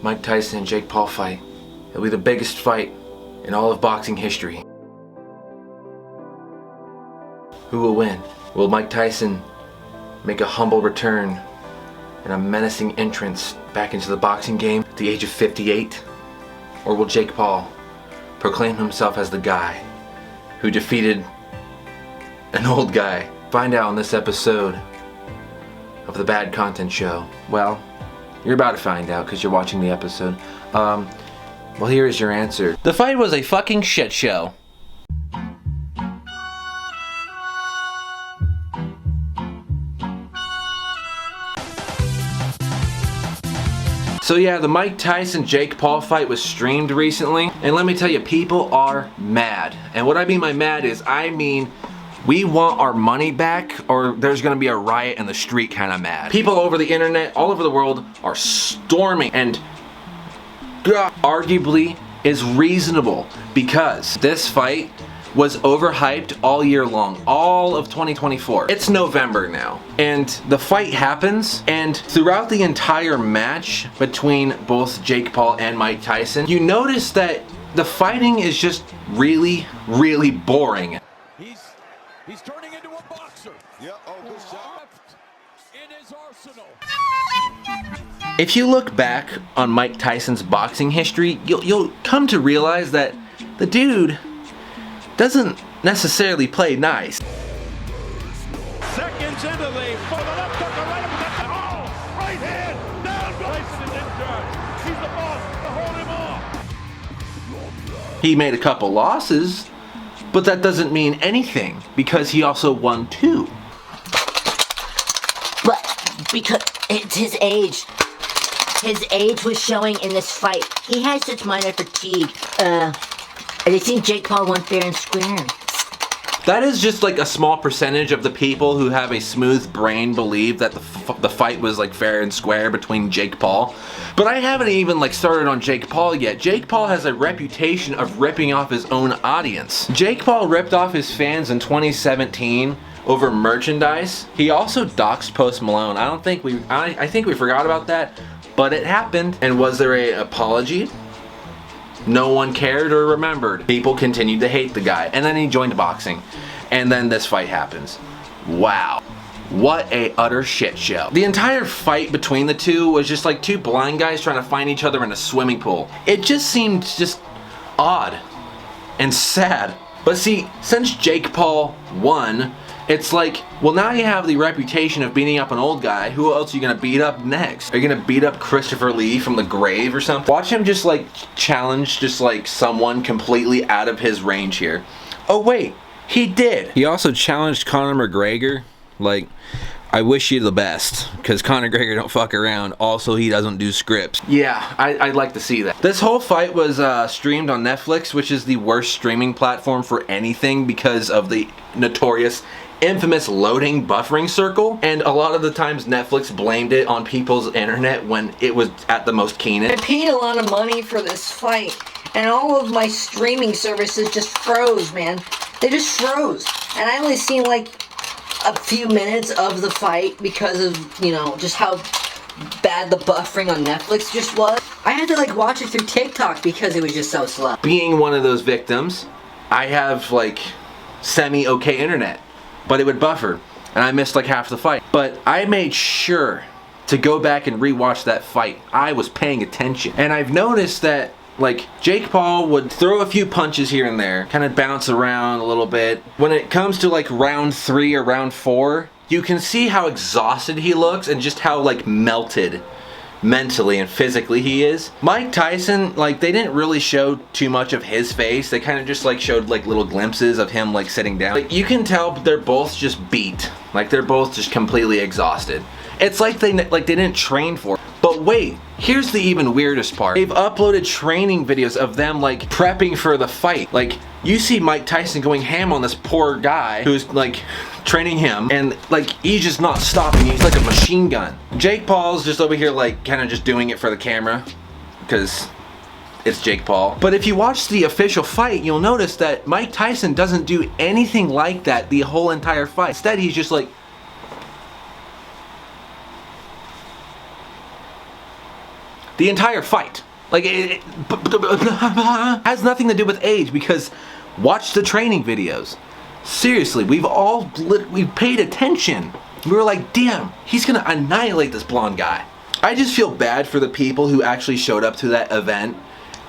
Mike Tyson and Jake Paul fight. It'll be the biggest fight in all of boxing history. Who will win? Will Mike Tyson make a humble return and a menacing entrance back into the boxing game at the age of 58? Or will Jake Paul proclaim himself as the guy who defeated an old guy? Find out on this episode of the Bad Content Show. Well, you're about to find out because you're watching the episode. Well, here is your answer. The fight was a fucking shit show. So yeah, the Mike Tyson Jake Paul fight was streamed recently, and let me tell you, people are mad. And what I mean by mad is, I mean, we want our money back, or there's gonna be a riot in the street kind of mad. People over the internet, all over the world, are storming, and arguably is reasonable, because this fight was overhyped all year long, all of 2024. It's November now, and the fight happens, and throughout the entire match between both Jake Paul and Mike Tyson, you notice that the fighting is just really, really boring. He's turning into a boxer. Yeah, good shot. In his arsenal. If you look back on Mike Tyson's boxing history, you'll come to realize that the dude doesn't necessarily play nice. Seconds into the for the left hook, the right uppercut. Oh, right hand down. Tyson is in charge. He's the boss to hold him off. He made a couple losses, but that doesn't mean anything because he also won 2. But because it's his age. His age was showing in this fight. He had such minor fatigue. I think Jake Paul won fair and square. That is just like a small percentage of the people who have a smooth brain believe that the fight was like fair and square between Jake Paul. But I haven't even like started on Jake Paul yet. Jake Paul has a reputation of ripping off his own audience. Jake Paul ripped off his fans in 2017 over merchandise. He also doxed Post Malone. I think we forgot about that, but it happened. And was there an apology? No one cared or remembered. People continued to hate the guy. And then he joined boxing. And then this fight happens. Wow. What a utter shit show. The entire fight between the two was just like two blind guys trying to find each other in a swimming pool. It just seemed just odd and sad. But see, since Jake Paul won, it's like, well, now you have the reputation of beating up an old guy. Who else are you gonna beat up next? Are you gonna beat up Christopher Lee from the grave or something? Watch him just like challenge just like someone completely out of his range here. Oh wait, he did. He also challenged Conor McGregor. Like, I wish you the best, because Conor McGregor don't fuck around. Also, he doesn't do scripts. Yeah, I'd like to see that. This whole fight was streamed on Netflix, which is the worst streaming platform for anything because of the notorious infamous loading buffering circle, and a lot of the times Netflix blamed it on people's internet when it was at the most keenest. I paid a lot of money for this fight, and all of my streaming services just froze, man. They just froze, and I only seen like a few minutes of the fight because of, you know, just how bad the buffering on Netflix just was. I had to like watch it through TikTok because it was just so slow. Being one of those victims, I have like semi-okay internet, but it would buffer, and I missed like half the fight. But I made sure to go back and rewatch that fight. I was paying attention, and I've noticed that like Jake Paul would throw a few punches here and there, kind of bounce around a little bit. When it comes to like round 3 or round 4, you can see how exhausted he looks and just how like melted mentally and physically he is. Mike Tyson, like, they didn't really show too much of his face. They kind of just like showed like little glimpses of him like sitting down. Like, you can tell they're both just beat. Like, they're both just completely exhausted. It's like they didn't train for it. But wait, here's the even weirdest part. They've uploaded training videos of them like prepping for the fight. Like, you see Mike Tyson going ham on this poor guy who's like training him, and like he's just not stopping. He's like a machine gun. Jake Paul's just over here like kind of just doing it for the camera because it's Jake Paul. But if you watch the official fight, you'll notice that Mike Tyson doesn't do anything like that the whole entire fight. Instead, he's just like, The entire fight. Like, it has nothing to do with age, because watch the training videos. Seriously, we've paid attention. We were like, damn, he's gonna annihilate this blonde guy. I just feel bad for the people who actually showed up to that event.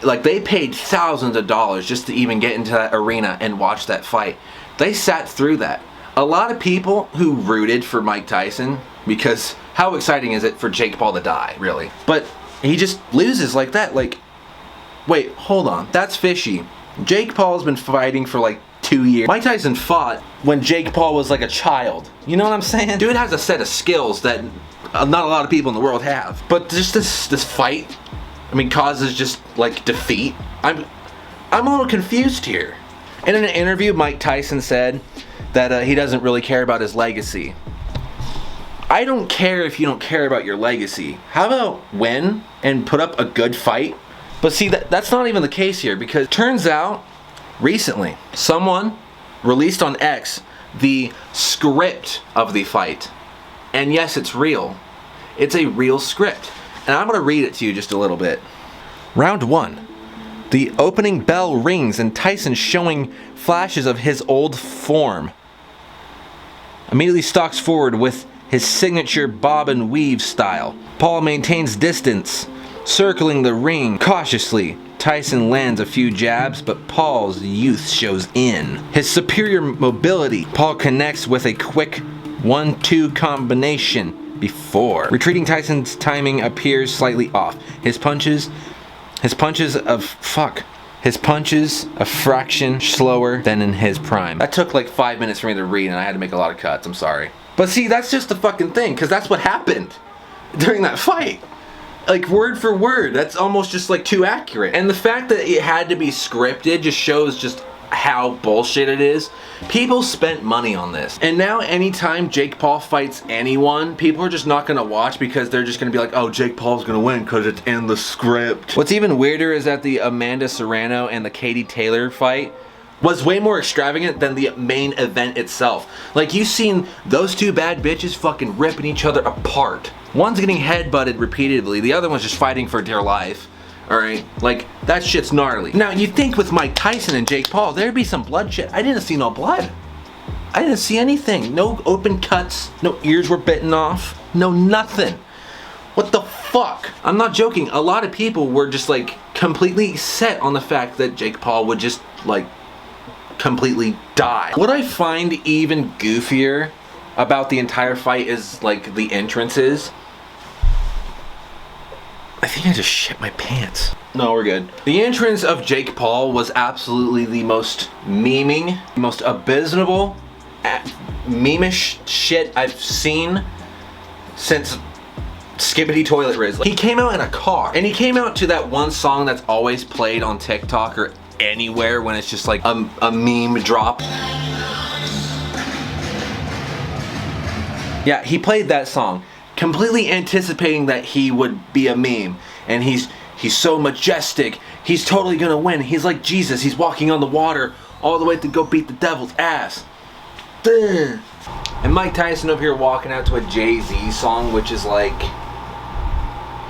Like, they paid thousands of dollars just to even get into that arena and watch that fight. They sat through that. A lot of people who rooted for Mike Tyson, because how exciting is it for Jake Paul to die, really? But he just loses like that. Like, wait, hold on, that's fishy. Jake Paul's been fighting for like 2 years. Mike Tyson fought when Jake Paul was like a child. You know what I'm saying? Dude has a set of skills that not a lot of people in the world have. But just this fight, I mean, causes just like defeat. I'm a little confused here. And in an interview, Mike Tyson said that he doesn't really care about his legacy. I don't care if you don't care about your legacy. How about win and put up a good fight? But see, that's not even the case here, because it turns out recently someone released on X the script of the fight. And yes, it's real. It's a real script. And I'm going to read it to you just a little bit. Round 1. The opening bell rings and Tyson, showing flashes of his old form, immediately stalks forward with his signature bob and weave style. Paul maintains distance, circling the ring cautiously. Tyson lands a few jabs, but Paul's youth shows in. His superior mobility, Paul connects with a quick 1-2 combination before. Retreating Tyson's timing appears slightly off. His punches a fraction slower than in his prime. That took like 5 minutes for me to read, and I had to make a lot of cuts. I'm sorry. But see, that's just the fucking thing, because that's what happened during that fight. Like, word for word, that's almost just like too accurate. And the fact that it had to be scripted just shows just how bullshit it is. People spent money on this. And now anytime Jake Paul fights anyone, people are just not gonna watch, because they're just gonna be like, oh, Jake Paul's gonna win because it's in the script. What's even weirder is that the Amanda Serrano and the Katie Taylor fight was way more extravagant than the main event itself. Like, you've seen those two bad bitches fucking ripping each other apart. One's getting headbutted repeatedly, the other one's just fighting for dear life. Alright, like, that shit's gnarly. Now, you'd think with Mike Tyson and Jake Paul, there'd be some bloodshed. I didn't see no blood. I didn't see anything. No open cuts, no ears were bitten off, no nothing. What the fuck? I'm not joking. A lot of people were just, like, completely set on the fact that Jake Paul would just, like, completely die. What I find even goofier about the entire fight is, like, the entrances. I think I just shit my pants. No, we're good. The entrance of Jake Paul was absolutely the most meming, most abysmal, meme-ish shit I've seen since Skibbity Toilet Riz. He came out in a car, and he came out to that one song that's always played on TikTok or anywhere when it's just like a meme drop. Yeah, he played that song, completely anticipating that he would be a meme. And he's so majestic, he's totally gonna win. He's like Jesus, he's walking on the water all the way to go beat the devil's ass. Duh. And Mike Tyson over here walking out to a Jay-Z song, which is like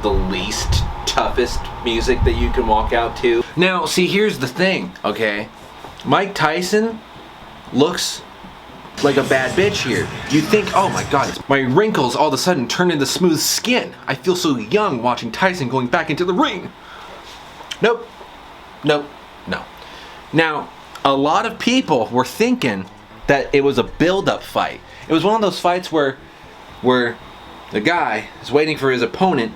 the least toughest music that you can walk out to. Now, see, here's the thing, okay? Mike Tyson looks like a bad bitch here. You think, oh my god, my wrinkles all of a sudden turn into smooth skin. I feel so young watching Tyson going back into the ring. Nope. Nope. No. Now, a lot of people were thinking that it was a build-up fight. It was one of those fights where the guy is waiting for his opponent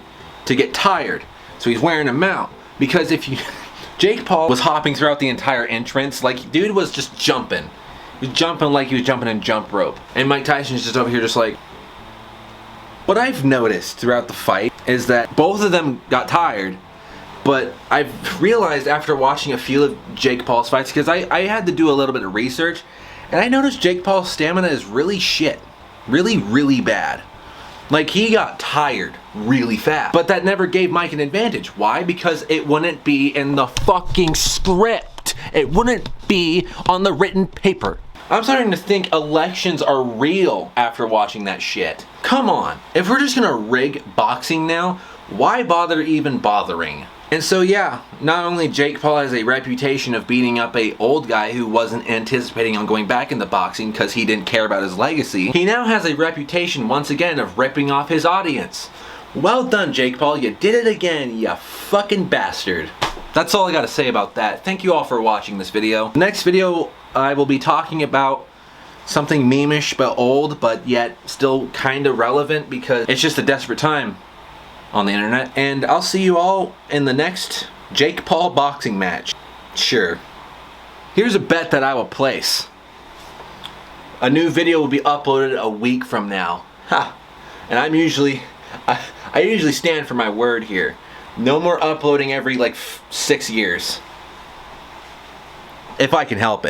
to get tired. So he's wearing him out. Because if you... Jake Paul was hopping throughout the entire entrance. Like, dude was just jumping. He was jumping like he was jumping in jump rope. And Mike Tyson's just over here just like... What I've noticed throughout the fight is that both of them got tired. But I've realized after watching a few of Jake Paul's fights, because I had to do a little bit of research, and I noticed Jake Paul's stamina is really shit. Really, really bad. Like, he got tired really fast. But that never gave Mike an advantage. Why? Because it wouldn't be in the fucking script. It wouldn't be on the written paper. I'm starting to think elections are real after watching that shit. Come on. If we're just gonna rig boxing now, Why bother even bothering? And so yeah, not only Jake Paul has a reputation of beating up a old guy who wasn't anticipating on going back into boxing because he didn't care about his legacy, he now has a reputation once again of ripping off his audience. Well done, Jake Paul, you did it again, you fucking bastard. That's all I gotta say about that. Thank you all for watching this video. Next video, I will be talking about something memeish but old, but yet still kinda relevant because it's just a desperate time on the internet. And I'll see you all in the next Jake Paul boxing match. Sure. Here's a bet that I will place. A new video will be uploaded a week from now. Ha! And I usually stand for my word here. No more uploading every like 6 years. If I can help it.